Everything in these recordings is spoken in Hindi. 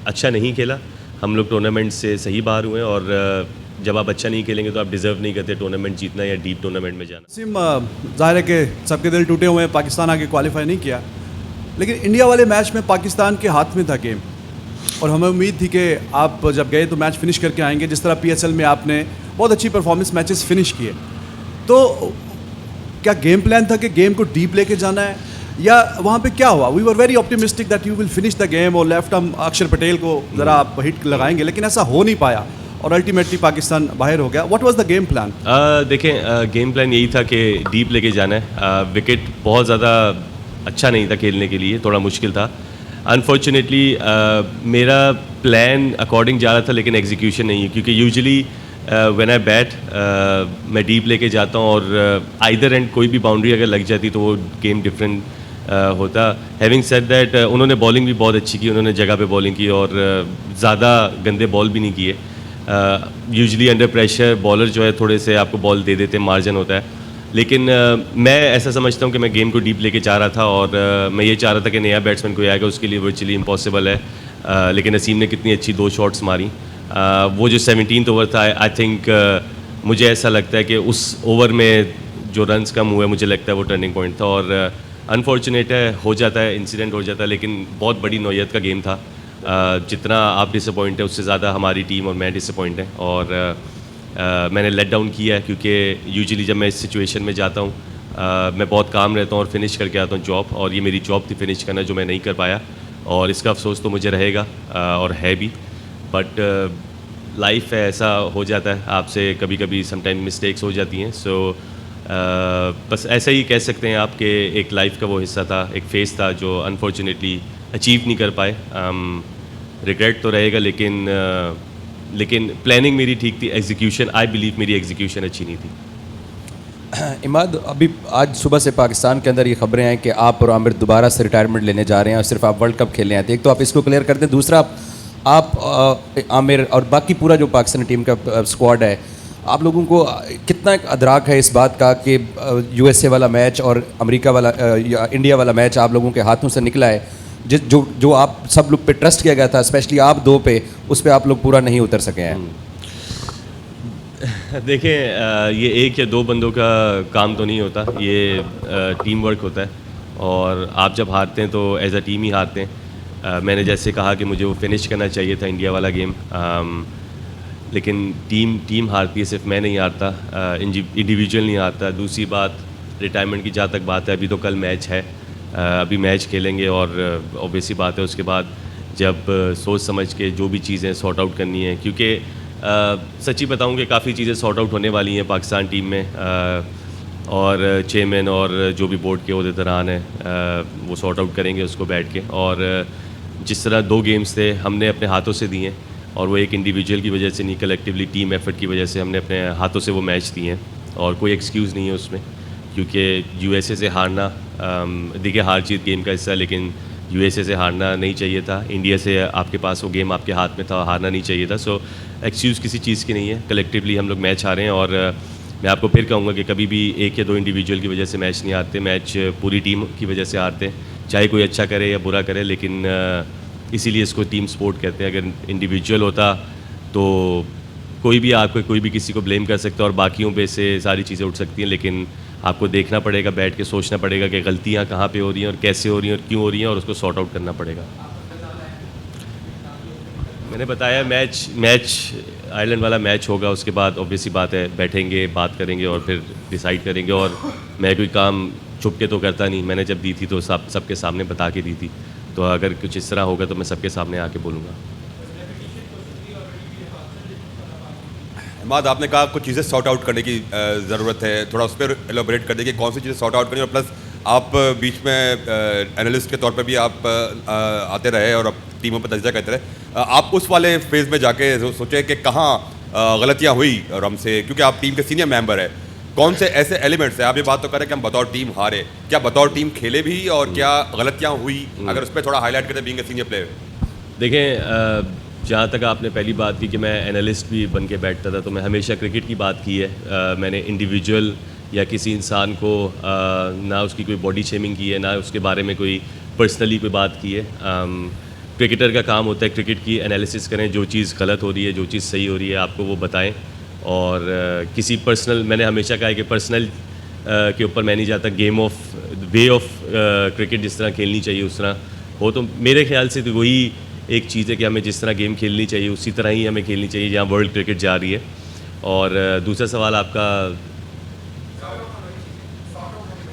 अच्छा नहीं खेला, हम लोग टूर्नामेंट से सही बाहर हुए और जब आप अच्छा नहीं खेलेंगे तो आप डिज़र्व नहीं करते टूर्नामेंट जीतना या डीप टूर्नामेंट में जाना। सिम ज़ाहिर है कि सबके दिल टूटे हुए हैं, पाकिस्तान आगे क्वालिफाई नहीं किया, लेकिन इंडिया वाले मैच में पाकिस्तान के हाथ में था गेम और हमें उम्मीद थी कि आप जब गए तो मैच फिनिश करके आएंगे। जिस तरह PSL में आपने बहुत अच्छी परफॉर्मेंस मैचेस फिनिश किए, तो क्या गेम प्लान था कि गेम को डीप लेके जाना है या वहाँ पे क्या हुआ? We were very optimistic that you will finish the game और लेफ्ट हम अक्षर पटेल को ज़रा आप हिट लगाएंगे, लेकिन ऐसा हो नहीं पाया और अल्टीमेटली पाकिस्तान बाहर हो गया। What was the game plan? देखें, गेम प्लान यही था कि डीप लेके जाना है। विकेट बहुत ज़्यादा अच्छा नहीं था खेलने के लिए, थोड़ा मुश्किल था। अनफॉर्चुनेटली मेरा प्लान अकॉर्डिंग जा रहा था, लेकिन एग्जीक्यूशन नहीं है, क्योंकि यूजुअली व्हेन आई बैट मैं डीप लेके जाता हूँ और आइदर एंड कोई भी बाउंड्री अगर लग जाती तो वो गेम डिफरेंट होता। हैविंग सेड दैट, उन्होंने बॉलिंग भी बहुत अच्छी की, उन्होंने जगह पे बॉलिंग की और ज़्यादा गंदे बॉल भी नहीं किए। यूजुअली अंडर प्रेशर बॉलर जो है थोड़े से आपको बॉल दे देते हैं, मार्जिन होता है, लेकिन मैं ऐसा समझता हूँ कि मैं गेम को डीप लेके जा रहा था और मैं ये चाह रहा था कि नया बैट्समैन कोई आएगा उसके लिए वर्चुअली इम्पॉसिबल है, लेकिन नसीम ने कितनी अच्छी 2 शॉट्स मारी। वो जो 17th ओवर था, आई थिंक मुझे ऐसा लगता है कि उस ओवर में जो रन्स कम हुए, मुझे लगता है वो टर्निंग पॉइंट था और अनफॉर्चुनेट है, हो जाता है, इंसिडेंट हो जाता है, लेकिन बहुत बड़ी नौयत का गेम था। जितना आप डिसअपॉइंट है उससे ज़्यादा हमारी टीम और मैं डिसअपॉइंट है और मैंने लेट डाउन किया है, क्योंकि यूजुअली जब मैं इस सिचुएशन में जाता हूँ मैं बहुत काम रहता हूँ और फिनिश करके आता हूँ जॉब, और ये मेरी जॉब थी फिनिश करना, जो मैं नहीं कर पाया और इसका अफसोस तो मुझे रहेगा और है भी। बट लाइफ है, ऐसा हो जाता है आपसे, कभी कभी समटाइम मिस्टेक्स हो जाती हैं। सो बस ऐसा ही कह सकते हैं आप कि एक लाइफ का वो हिस्सा था, एक फेज़ था जो अनफॉर्चुनेटली अचीव नहीं कर पाए। रिग्रेट तो रहेगा, लेकिन प्लानिंग मेरी ठीक थी, एग्जीक्यूशन आई बिलीव मेरी एग्जीक्यूशन अच्छी नहीं थी। इमाद, अभी आज सुबह से पाकिस्तान के अंदर ये खबरें हैं कि आप और आमिर दोबारा से रिटायरमेंट लेने जा रहे हैं और सिर्फ आप वर्ल्ड कप खेलने आए थे। एक तो आप इसको क्लियर कर दें, दूसरा आप आमिर और बाकी पूरा जो पाकिस्तानी टीम का स्क्वाड है, आप लोगों को कितना एक अदराक है इस बात का कि USA वाला मैच और अमेरिका वाला या इंडिया वाला मैच आप लोगों के हाथों से निकला है, जो आप सब लोग पे ट्रस्ट किया गया था, स्पेशली आप 2 पे, उस पर आप लोग पूरा नहीं उतर सके हैं? देखें, ये 1 या 2 बंदों का काम तो नहीं होता, ये टीम वर्क होता है और आप जब हारते हैं तो एज अ टीम ही हारते हैं। मैंने जैसे कहा कि मुझे वो फिनिश करना चाहिए था इंडिया वाला गेम, लेकिन टीम हारती है, सिर्फ मैं नहीं हारता, इंडिविजुअल नहीं हारता। दूसरी बात, रिटायरमेंट की जहाँ तक बात है, अभी तो कल मैच है, अभी मैच खेलेंगे और ऑब्वियसली बात है उसके बाद जब सोच समझ के जो भी चीज़ें सॉर्ट आउट करनी है, क्योंकि सच्ची बताऊं कि काफ़ी चीज़ें सॉर्ट आउट होने वाली हैं पाकिस्तान टीम में, और चेयरमैन और जो भी बोर्ड के अहदेदारान हैं वो सॉर्ट आउट करेंगे उसको बैठ के। और जिस तरह 2 गेम्स थे हमने अपने हाथों से दिए और वो एक इंडिविजुअल की वजह से नहीं, कलेक्टिवली टीम एफर्ट की वजह से हमने अपने हाथों से वो मैच दिए हैं और कोई एक्सक्यूज़ नहीं है उसमें, क्योंकि USA से हारना, देखिए हार जीत गेम का हिस्सा है, लेकिन USA से हारना नहीं चाहिए था, इंडिया से आपके पास वो गेम आपके हाथ में था, हारना नहीं चाहिए था। सो एक्सक्यूज़ किसी चीज़ की नहीं है, कलेक्टिवली हम लोग मैच हारे हैं और मैं आपको फिर कहूँगा कि कभी भी 1 या 2 इंडिविजुअल की वजह से मैच नहीं हारते, मैच पूरी टीम की वजह से हारते हैं, चाहे कोई अच्छा करे या बुरा करे, लेकिन इसीलिए इसको टीम स्पोर्ट कहते हैं। अगर इंडिविजुअल होता तो कोई भी आपको कोई भी किसी को ब्लेम कर सकता है और बाकियों पे से सारी चीज़ें उठ सकती हैं, लेकिन आपको देखना पड़ेगा, बैठ के सोचना पड़ेगा कि गलतियाँ कहाँ पे हो रही हैं और कैसे हो रही हैं और क्यों हो रही हैं और उसको सॉर्ट आउट करना पड़ेगा। मैंने बताया मैच आयरलैंड वाला मैच होगा, उसके बाद ऑब्वियसली बात है बैठेंगे, बात करेंगे और फिर डिसाइड करेंगे। और मैं कोई काम छुप के तो करता नहीं, मैंने जब दी थी तो सबके सामने बता के दी थी, तो अगर कुछ इस तरह होगा तो मैं सबके सामने आके बोलूँगा। इमाद, आपने कहा कुछ चीज़ें सॉर्ट आउट करने की ज़रूरत है, थोड़ा उस पर एलोबरेट कर दें कि कौन सी चीज़ें सॉर्ट आउट करनी, और प्लस आप बीच में एनालिस्ट के तौर पे भी आप आते रहे और टीमों पर तजिया करते रहे। आप उस वाले फेज़ में जाके सोचे कि कहाँ गलतियाँ हुई और हमसे, क्योंकि आप टीम के सीनियर मेंबर हैं, कौन से ऐसे एलिमेंट्स हैं? आप ये बात तो करें कि हम बतौर टीम हारे, क्या बतौर टीम खेले भी और क्या गलतियाँ हुई, अगर उस पर थोड़ा हाईलाइट करते बीइंग ए सीनियर प्लेयर। देखें, जहाँ तक आपने पहली बात की कि मैं एनालिस्ट भी बन के बैठता था, तो मैं हमेशा क्रिकेट की बात की है। मैंने इंडिविजुअल या किसी इंसान को ना उसकी कोई बॉडी शेमिंग की है, ना उसके बारे में कोई पर्सनली कोई बात की है। क्रिकेटर का काम होता है क्रिकेट की एनालिसिस करें, जो चीज़ गलत हो रही है, जो चीज़ सही हो रही है आपको वो बताएं। और किसी पर्सनल, मैंने हमेशा कहा है कि पर्सनल के ऊपर मैं नहीं जाता, game of way of cricket जिस तरह खेलनी चाहिए उस तरह हो। तो मेरे ख्याल से तो वही एक चीज़ है कि हमें जिस तरह गेम खेलनी चाहिए उसी तरह ही हमें खेलनी चाहिए जहाँ वर्ल्ड क्रिकेट जा रही है। और दूसरा सवाल आपका,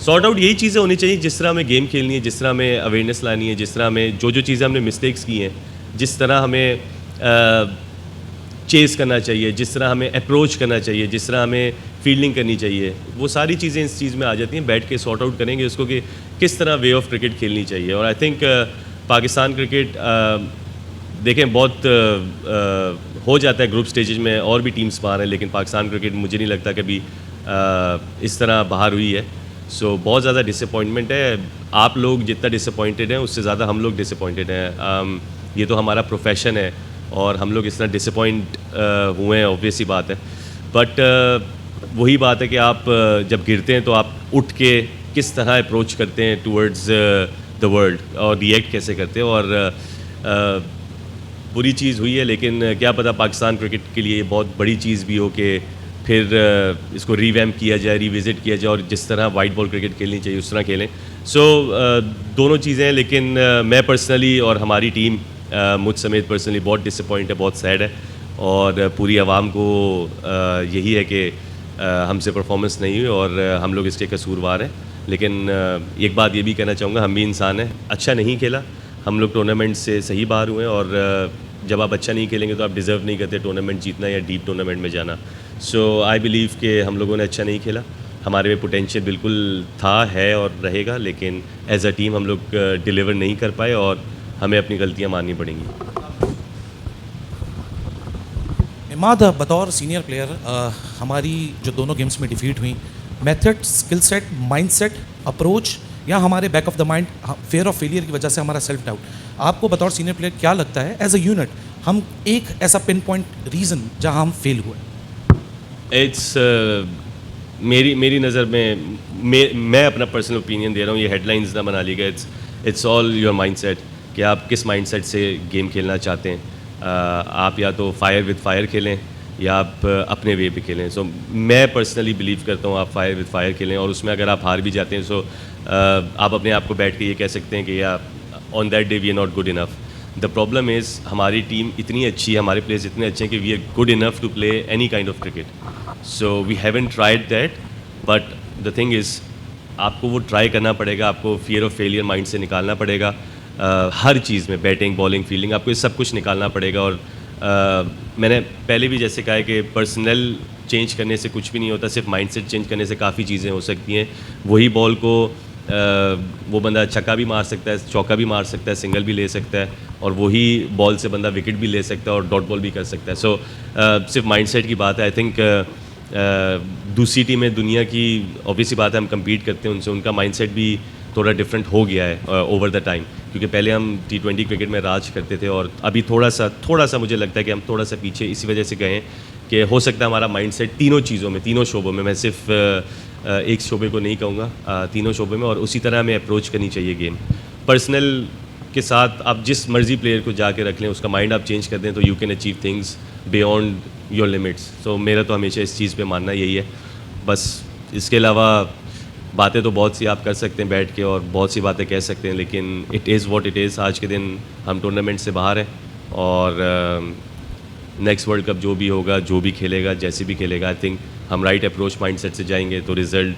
सॉर्ट आउट यही चीज़ें होनी चाहिए जिस तरह हमें गेम खेलनी है, जिस तरह हमें अवेयरनेस लानी है, जिस तरह हमें जो चीज़ें हमने मिस्टेक्स की हैं, जिस तरह हमें चेस करना चाहिए, जिस तरह हमें अप्रोच करना चाहिए, जिस तरह हमें फील्डिंग करनी चाहिए, वो सारी चीज़ें इस चीज़ में आ जाती हैं। बैठ के सॉर्ट आउट करेंगे उसको कि किस तरह वे ऑफ क्रिकेट खेलनी चाहिए। और आई थिंक पाकिस्तान क्रिकेट देखें बहुत हो जाता है ग्रुप स्टेजेस में और भी टीम्स बाहर हैं, लेकिन पाकिस्तान क्रिकेट मुझे नहीं लगता कभी इस तरह बाहर हुई है। सो बहुत ज़्यादा डिसअपॉइंटमेंट है। आप लोग जितना डिसअपॉइंटेड हैं उससे ज़्यादा हम लोग डिसअपॉइंटेड हैं। ये तो हमारा प्रोफेशन है और हम लोग इस तरह डिसअपॉइंट हुए हैं, ऑब्वियस ही बात है। बट वही बात है कि आप जब गिरते हैं तो आप उठ के किस तरह अप्रोच करते हैं टूवर्ड्स द वर्ल्ड और रिएक्ट कैसे करते हैं। और बुरी चीज़ हुई है, लेकिन क्या पता पाकिस्तान क्रिकेट के लिए बहुत बड़ी चीज़ भी हो कि फिर इसको रीवैम्प किया जाए, रिविज़िट किया जाए और जिस तरह वाइट बॉल क्रिकेट खेलनी चाहिए उस तरह खेलें। सो दोनों चीज़ें हैं, लेकिन मैं पर्सनली और हमारी टीम मुझ समेत पर्सनली बहुत डिसअपॉइंट है, बहुत सैड है। और पूरी आवाम को यही है कि हमसे परफॉर्मेंस नहीं हुई और हम लोग इसके कसूरवार हैं। लेकिन एक बात ये भी कहना चाहूँगा, हम भी इंसान हैं, अच्छा नहीं खेला, हम लोग टूर्नामेंट से सही बाहर हुए। और जब आप अच्छा नहीं खेलेंगे तो आप डिज़र्व नहीं करते टूर्नामेंट जीतना या डीप टूर्नामेंट में जाना। सो आई बिलीव कि हम लोगों ने अच्छा नहीं खेला, हमारे में पोटेंशियल बिल्कुल था, है और रहेगा, लेकिन एज अ टीम हम लोग डिलीवर नहीं कर पाए और हमें अपनी गलतियाँ माननी पड़ेंगी। इमाद, बतौर सीनियर प्लेयर हमारी जो दोनों गेम्स में डिफीट हुई, method, skill set, mind set, approach या हमारे back of the mind fair of failure की वजह से हमारा सेल्फ डाउट, आपको बतौर सीनियर प्लेयर क्या लगता है एज अ यूनिट हम एक ऐसा पिन पॉइंट रीज़न जहां हम फेल हुए? इट्स मेरी नज़र में मैं अपना पर्सनल ओपिनियन दे रहा हूँ, ये हेडलाइंस ना बना लीजिएगा। इट्स ऑल योर माइंडसेट कि आप किस माइंडसेट से गेम खेलना चाहते हैं। आप या तो फायर विद फायर खेलें या आप अपने वे पे खेलें। सो मैं पर्सनली बिलीव करता हूँ आप फायर विद फायर खेलें, और उसमें अगर आप हार भी जाते हैं सो आप अपने आप को बैठ के ये कह सकते हैं कि या on that day we are not good enough. The problem is हमारी टीम इतनी अच्छी है, हमारे प्लेयर्स इतने अच्छे हैं कि we are good enough to play any kind of cricket. So we haven't tried that, but the thing is आपको वो ट्राई करना पड़ेगा, आपको फियर ऑफ फेलियर माइंड से निकालना पड़ेगा। हर चीज़ में बैटिंग, बॉलिंग, फील्डिंग, आपको ये सब कुछ निकालना पड़ेगा। और मैंने पहले भी जैसे कहा है कि पर्सनल चेंज करने से कुछ भी नहीं होता, सिर्फ माइंडसेट चेंज करने से काफ़ी चीज़ें हो सकती हैं। वही बॉल को वो बंदा छक्का भी मार सकता है, चौका भी मार सकता है, सिंगल भी ले सकता है, और वही बॉल से बंदा विकेट भी ले सकता है और डॉट बॉल भी कर सकता है। सो सिर्फ माइंडसेट की बात है। आई थिंक दूसरी टीमें दुनिया की ऑब्वियसली बात है, हम कम्पीट करते हैं उनसे, उनका माइंडसेट भी थोड़ा डिफरेंट हो गया है ओवर द टाइम, क्योंकि पहले हम T20 क्रिकेट में राज करते थे और अभी थोड़ा सा मुझे लगता है कि हम थोड़ा सा पीछे इसी वजह से गए हैं कि हो सकता है हमारा माइंडसेट तीनों चीज़ों में, तीनों शोबों में, मैं सिर्फ एक शोबे को नहीं कहूँगा, तीनों शोबे में, और उसी तरह हमें अप्रोच करनी चाहिए गेम। पर्सनल के साथ आप जिस मर्जी प्लेयर को जाके रख लें, उसका माइंड आप चेंज कर दें तो you can achieve things beyond your limits. So मेरा तो हमेशा इस चीज़ पे मानना यही है। बस इसके अलावा बातें तो बहुत सी आप कर सकते हैं बैठ के और बहुत सी बातें कह सकते हैं, लेकिन it is what it is. आज के दिन हम टूर्नामेंट से बाहर हैं और नेक्स्ट वर्ल्ड कप जो भी होगा, जो भी खेलेगा, जैसे भी खेलेगा, आई थिंक हम राइट अप्रोच माइंडसेट से जाएंगे तो रिज़ल्ट